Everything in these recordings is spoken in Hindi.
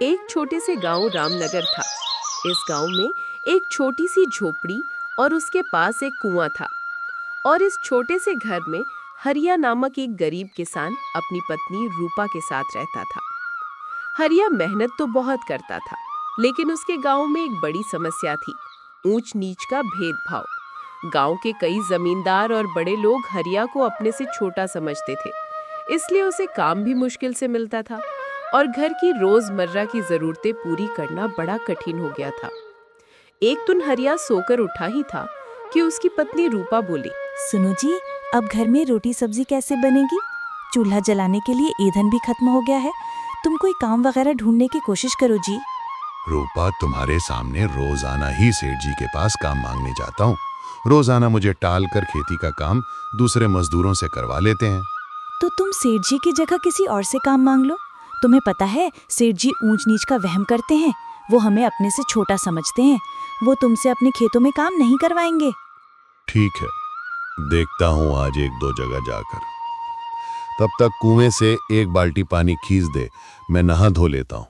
एक छोटे से गांव रामनगर था। इस गांव में एक छोटी सी झोपड़ी और उसके पास एक कुआं था। और इस छोटे से घर में हरिया नामक एक गरीब किसान अपनी पत्नी रूपा के साथ रहता था। हरिया मेहनत तो बहुत करता था, लेकिन उसके गांव में एक बड़ी समस्या थी, ऊंच नीच का भेदभाव। गांव के कई जमींदार और बड़े लोग हरिया को अपने से छोटा समझते थे, इसलिए उसे काम भी मुश्किल से मिलता था और घर की रोजमर्रा की जरूरतें पूरी करना बड़ा कठिन हो गया था। एक दिन हरिया सोकर उठा ही था कि उसकी पत्नी रूपा बोली, सुनो जी, अब घर में रोटी सब्जी कैसे बनेगी? चूल्हा जलाने के लिए ईंधन भी खत्म हो गया है। तुम कोई काम वगैरह ढूंढने की कोशिश करो जी। रूपा, तुम्हारे सामने रोजाना ही सेठ जी के पास काम मांगने जाता हूँ। रोजाना मुझे टाल कर खेती का काम दूसरे मजदूरों से करवा लेते हैं। तो तुम सेठ जी की जगह किसी और से काम मांग लो। तुम्हें पता है, सेठ जी ऊंच नीच का वहम करते हैं। वो हमें अपने से छोटा समझते हैं। वो तुमसे अपने खेतों में काम नहीं करवाएंगे। ठीक है, देखता हूँ आज एक दो जगह जाकर। तब तक कुएं से एक बाल्टी पानी खींच दे, मैं नहा धो लेता हूँ।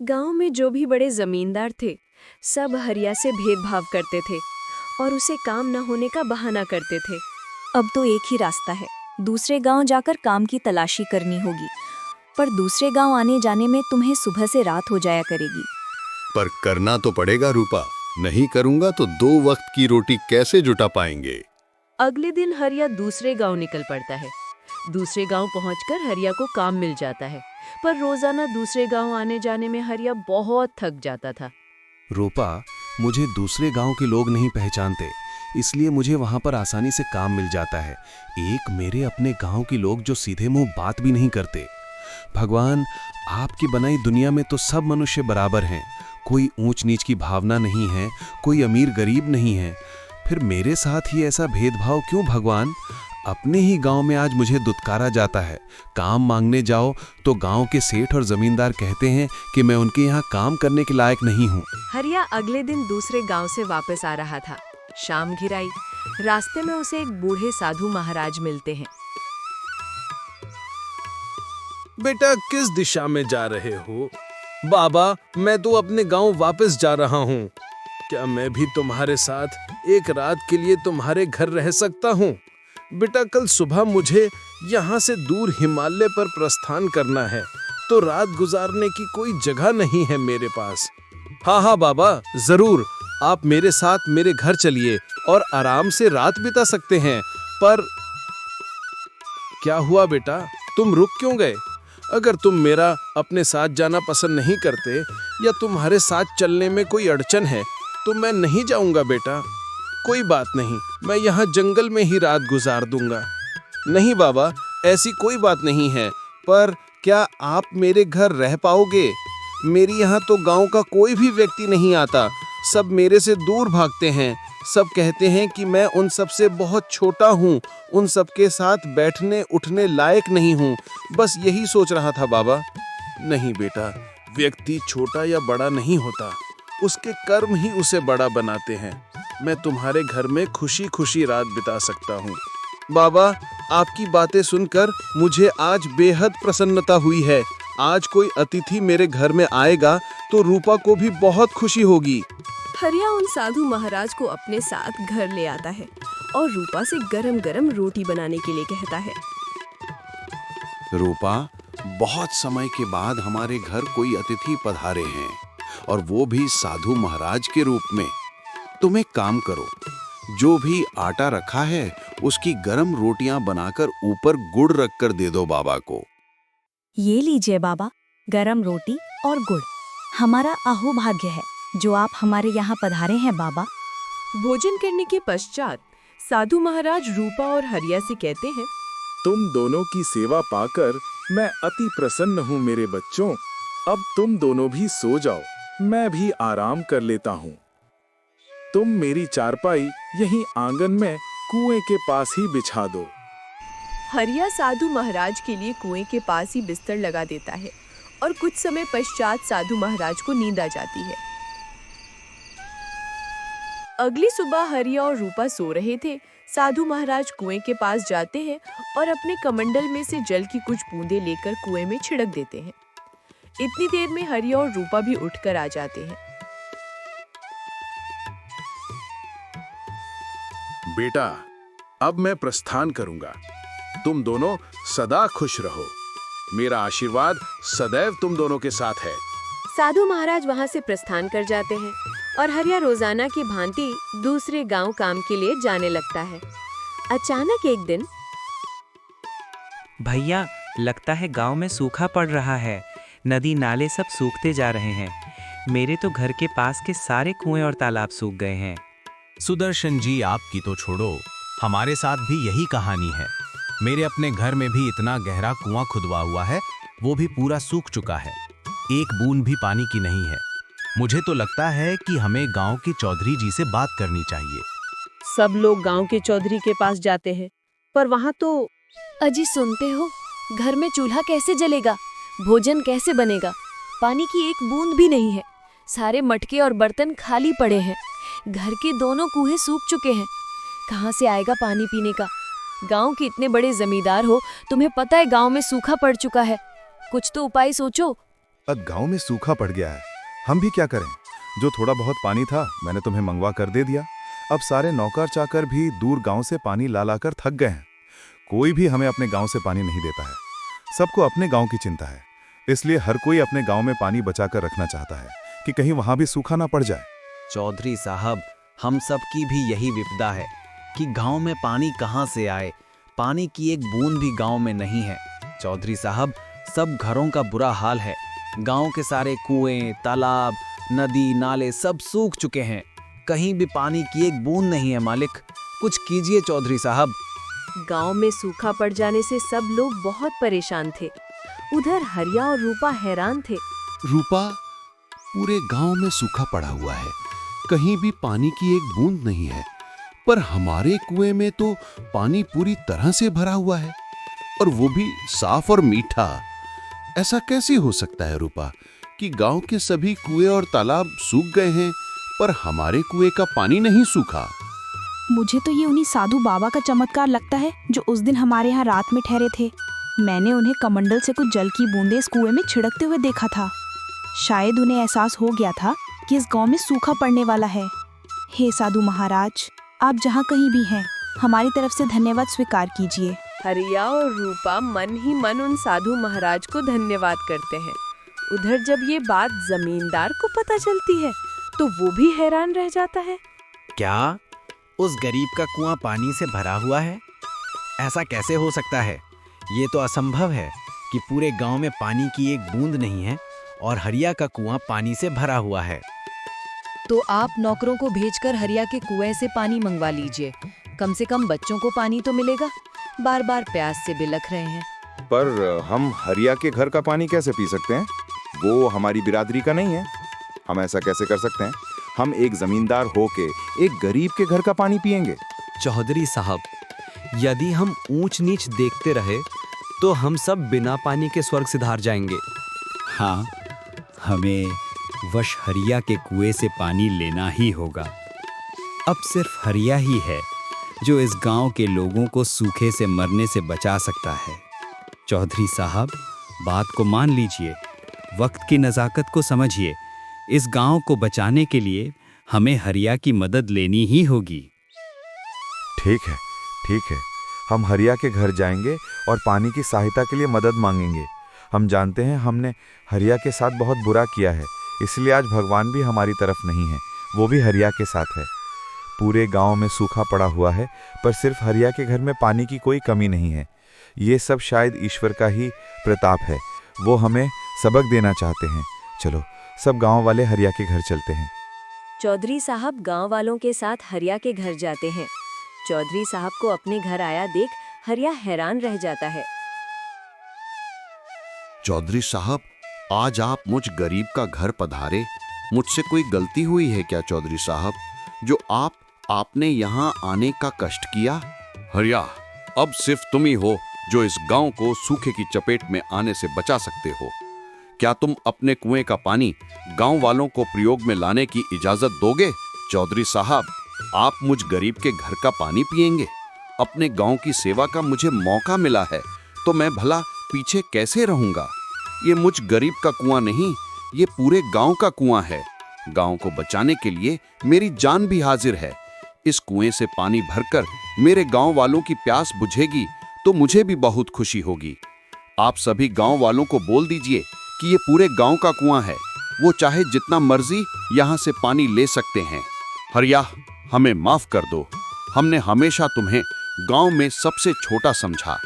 गांव में जो भी बड़े जमींदार थे, सब हरिया से भेदभाव करते थे और उसे काम न होने का बहाना करते थे। अब तो एक ही रास्ता है, दूसरे गांव जाकर काम की तलाशी करनी होगी। पर दूसरे गांव आने जाने में तुम्हें सुबह से रात हो जाया करेगी। पर करना तो पड़ेगा रूपा, नहीं करूंगा तो 2 वक्त की रोटी कैसे जुटा पाएंगे। अगले दिन हरिया दूसरे गांव निकल पड़ता है। दूसरे गांव पहुंचकर हरिया को काम मिल जाता है, पर रोजाना दूसरे गांव आने जाने में हरिया बहुत थक जाता था। रूपा, मुझे दूसरे गांव के लोग नहीं पहचानते, इसलिए मुझे वहां पर आसानी से काम मिल जाता है। एक मेरे अपने गांव के लोग जो सीधे मुंह बात भी नहीं करते। भगवान, आपकी बनाई दुनिया में तो सब मनुष्य बराबर हैं। कोई ऊंच नीच की भावना नहीं है, कोई अमीर गरीब नहीं है। फिर मेरे साथ ही ऐसा भेदभाव क्यों भगवान? अपने ही गांव में आज मुझे दुत्कारा जाता है। काम मांगने जाओ तो गांव के सेठ और जमींदार कहते हैं कि मैं उनके यहाँ काम करने के लायक नहीं हूँ। हरिया अगले दिन दूसरे गांव से वापस आ रहा था। शाम घिर आई। रास्ते में उसे एक बूढ़े साधु महाराज मिलते हैं। बेटा, किस दिशा में जा रहे हो? बाबा, मैं तो अपने गांव वापस जा रहा हूँ। क्या मैं भी तुम्हारे साथ एक रात के लिए तुम्हारे घर रह सकता हूँ? बेटा, कल सुबह मुझे यहाँ से दूर हिमालय पर प्रस्थान करना है, तो रात गुजारने की कोई जगह नहीं है मेरे पास। हाँ हाँ बाबा, जरूर, आप मेरे साथ मेरे घर चलिए और आराम से रात बिता सकते हैं। पर क्या हुआ बेटा, तुम रुक क्यों गए? अगर तुम मेरा अपने साथ जाना पसंद नहीं करते या तुम्हारे साथ चलने में कोई अड़चन है तो मैं नहीं जाऊंगा बेटा। कोई बात नहीं, मैं यहाँ जंगल में ही रात गुजार दूंगा। नहीं बाबा, ऐसी कोई बात नहीं है, पर क्या आप मेरे घर रह पाओगे? मेरी यहाँ तो गांव का कोई भी व्यक्ति नहीं आता, सब मेरे से दूर भागते हैं। सब कहते हैं कि मैं उन सब से बहुत छोटा हूँ, उन सब के साथ बैठने उठने लायक नहीं हूँ। बस यही सोच रहा था बाबा। नहीं बेटा, व्यक्ति छोटा या बड़ा नहीं होता, उसके कर्म ही उसे बड़ा बनाते हैं। मैं तुम्हारे घर में खुशी खुशी रात बिता सकता हूँ। बाबा, आपकी बातें सुनकर मुझे आज बेहद प्रसन्नता हुई है। आज कोई अतिथि मेरे घर में आएगा तो रूपा को भी बहुत खुशी होगी। हरिया उन साधु महाराज को अपने साथ घर ले आता है और रूपा से गरम गरम रोटी बनाने के लिए कहता है। रूपा, बहुत समय के बाद हमारे घर कोई अतिथि पधारे हैं, और वो भी साधु महाराज के रूप में। तुम एक काम करो, जो भी आटा रखा है उसकी गरम रोटियां बनाकर ऊपर गुड़ रखकर दे दो बाबा को। ये लीजिए बाबा, गरम रोटी और गुड़। हमारा अहोभाग्य है जो आप हमारे यहाँ पधारे हैं बाबा। भोजन करने के पश्चात साधु महाराज रूपा और हरिया से कहते हैं, तुम दोनों की सेवा पाकर मैं अति प्रसन्न हूँ मेरे बच्चों। अब तुम दोनों भी सो जाओ, मैं भी आराम कर लेता हूँ। तुम मेरी चारपाई यहीं आंगन में कुएं के पास ही बिछा दो। हरिया साधु महाराज के लिए कुएं के पास ही बिस्तर लगा देता है और कुछ समय पश्चात साधु महाराज को नींद आ जाती है। अगली सुबह हरिया और रूपा सो रहे थे। साधु महाराज कुएं के पास जाते हैं और अपने कमंडल में से जल की कुछ बूंदें लेकर कुएं में छिड़क देते हैं। इतनी देर में हरिया और रूपा भी उठकर आ जाते हैं। बेटा, अब मैं प्रस्थान करूंगा। तुम दोनों सदा खुश रहो। मेरा आशीर्वाद सदैव तुम दोनों के साथ है। साधु महाराज वहां से प्रस्थान कर जाते हैं और हरिया रोजाना की भांति दूसरे गांव काम के लिए जाने लगता है। अचानक एक दिन भैया, लगता है गांव में सूखा पड़ रहा है। नदी नाले सब सूखते जा रहे हैं। मेरे तो घर के पास के सारे कुएं और तालाब सूख गए हैं। सुदर्शन जी, आपकी तो छोड़ो, हमारे साथ भी यही कहानी है। मेरे अपने घर में भी इतना गहरा कुआं खुदवा हुआ है, वो भी पूरा सूख चुका है। एक बूंद भी पानी की नहीं है। मुझे तो लगता है कि हमें गांव के चौधरी जी से बात करनी चाहिए। सब लोग गांव के चौधरी के पास जाते हैं, पर वहां तो अजी, सुनते हो? घर में चूल्हा कैसे जलेगा? भोजन कैसे बनेगा? पानी की एक बूंद भी नहीं है। सारे मटके और बर्तन खाली पड़े हैं। घर के दोनों कुएं सूख चुके हैं। कहाँ से आएगा पानी पीने का? गांव के इतने बड़े जमींदार हो, तुम्हें पता है गांव में सूखा पड़ चुका है। कुछ तो उपाय सोचो। अब गांव में सूखा पड़ गया है, हम भी क्या करें? जो थोड़ा बहुत पानी था मैंने तुम्हें मंगवा कर दे दिया। अब सारे नौकर चाकर भी दूर गांव से पानी ला ला कर थक गए हैं। कोई भी हमें अपने गांव से पानी नहीं देता है। सबको अपने गांव की चिंता है, इसलिए हर कोई अपने गांव में पानी बचा कर रखना चाहता है कि कहीं वहां भी सूखा ना पड़ जाए। चौधरी साहब, हम सब की भी यही विपदा है कि गांव में पानी कहां से आए। पानी की एक बूंद भी गांव में नहीं है। चौधरी साहब, सब घरों का बुरा हाल है। गांव के सारे कुएं, तालाब, नदी नाले सब सूख चुके हैं। कहीं भी पानी की एक बूंद नहीं है। मालिक, कुछ कीजिए चौधरी साहब। गांव में सूखा पड़ जाने से सब लोग बहुत परेशान थे। उधर हरिया और रूपा हैरान थे। रूपा, पूरे गांव में सूखा पड़ा हुआ है, कहीं भी पानी की एक बूंद नहीं है, पर हमारे कुएं में तो पानी पूरी तरह से भरा हुआ है, और वो भी साफ और मीठा। ऐसा कैसे हो सकता है रूपा कि गांव के सभी कुएं और तालाब सूख गए हैं, पर हमारे कुएं का पानी नहीं सूखा? मुझे तो ये उन्हीं साधु बाबा का चमत्कार लगता है जो उस दिन हमारे यहाँ रात में ठहरे थे। मैंने उन्हें कमंडल से कुछ जल की बूंदें इस कुएं में छिड़कते हुए देखा था। शायद उन्हें एहसास हो गया था कि इस गांव में सूखा पड़ने वाला है। हे साधु महाराज, आप जहाँ कहीं भी हैं, हमारी तरफ से धन्यवाद स्वीकार कीजिए। हरिया और रूपा मन ही मन उन साधु महाराज को धन्यवाद करते हैं। उधर जब ये बात जमींदार को पता चलती है तो वो भी हैरान रह जाता है। क्या उस गरीब का कुआं पानी से भरा हुआ है? ऐसा कैसे हो सकता है? ये तो असंभव है कि पूरे गांव में पानी की एक बूंद नहीं है और हरिया का कुआं पानी से भरा हुआ है। तो आप नौकरों को भेजकर हरिया के कुएं से पानी मंगवा लीजिए। कम से कम बच्चों को पानी तो मिलेगा। बार बार प्यास से बिलख रहे हैं। पर हम हरिया के घर का पानी कैसे पी सकते हैं? वो हमारी बिरादरी का नहीं है। हम ऐसा कैसे कर सकते हैं? हम एक जमींदार होके एक गरीब के घर का पानी पिएंगे? चौधरी साहब, यदि हम ऊंच नीच देखते रहे तो हम सब बिना पानी के स्वर्ग सिधार जाएंगे। हाँ, हमें वश हरिया के कुएं से पानी लेना ही होगा। अब सिर्फ हरिया ही है जो इस गांव के लोगों को सूखे से मरने से बचा सकता है। चौधरी साहब, बात को मान लीजिए, वक्त की नज़ाकत को समझिए। इस गांव को बचाने के लिए हमें हरिया की मदद लेनी ही होगी। ठीक है, ठीक है। हम हरिया के घर जाएंगे और पानी की सहायता के लिए मदद मांगेंगे। हम जानते हैं हमने हरिया के साथ बहुत बुरा किया है, इसलिए आज भगवान भी हमारी तरफ नहीं है, वो भी हरिया के साथ है। पूरे गांव में सूखा पड़ा हुआ है, पर सिर्फ हरिया के घर में पानी की कोई कमी नहीं है। ये सब शायद ईश्वर का ही प्रताप है। वो हमें सबक देना चाहते हैं। चलो, सब गांव वाले हरिया के घर चलते हैं। चौधरी साहब गांव वालों के साथ हरिया के घर जाते हैं। चौधरी साहब को अपने घर आया देख हरिया हैरान रह जाता है। चौधरी साहब, आज आप मुझ गरीब का घर पधारे, मुझसे कोई गलती हुई है क्या चौधरी साहब, जो आपने यहाँ आने का कष्ट किया? हरिया, अब सिर्फ तुम ही हो जो इस गांव को सूखे की चपेट में आने से बचा सकते हो। क्या तुम अपने कुएं का पानी गांव वालों को प्रयोग में लाने की इजाजत दोगे? चौधरी साहब, आप मुझ गरीब के घर का पानी पिएंगे? अपने गांव की सेवा का मुझे मौका मिला है, तो मैं भला पीछे कैसे रहूंगा? ये मुझ गरीब का कुआं नहीं, ये पूरे गांव का कुआं है। गांव को बचाने के लिए मेरी जान भी हाजिर है। इस कुएं से पानी भरकर मेरे गांव वालों की प्यास बुझेगी तो मुझे भी बहुत खुशी होगी। आप सभी गांव वालों को बोल दीजिए कि ये पूरे गांव का कुआं है, वो चाहे जितना मर्जी यहाँ से पानी ले सकते हैं। हरिया, हमें माफ कर दो। हमने हमेशा तुम्हें गांव में सबसे छोटा समझा।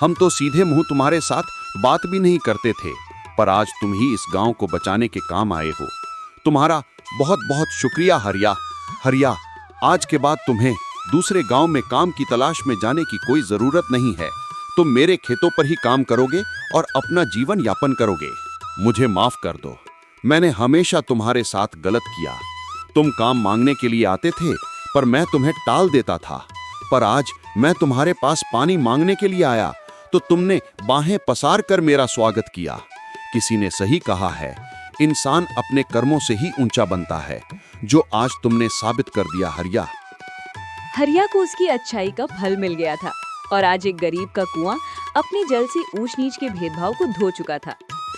हम तो सीधे मुंह तुम्हारे साथ बात भी नहीं करते थे, पर आज तुम ही इस गांव को बचाने के काम आए हो। तुम्हारा बहुत बहुत शुक्रिया हरिया। हरिया, आज के बाद तुम्हें दूसरे गांव में काम की तलाश में जाने की कोई जरूरत नहीं है। तुम मेरे खेतों पर ही काम करोगे और अपना जीवन यापन करोगे। मुझे माफ कर दो, मैंने हमेशा तुम्हारे साथ गलत किया। तुम काम मांगने के लिए आते थे पर मैं तुम्हें टाल देता था, पर आज मैं तुम्हारे पास पानी मांगने के लिए आया तो तुमने बाहें पसार कर मेरा स्वागत किया। किसी ने सही कहा है, इंसान अपने कर्मों से ही ऊंचा बनता है, जो आज तुमने साबित कर दिया हरिया। हरिया को उसकी अच्छाई का फल मिल गया था और आज एक गरीब का कुआं अपने जल से ऊंच नीच के भेदभाव को धो चुका था।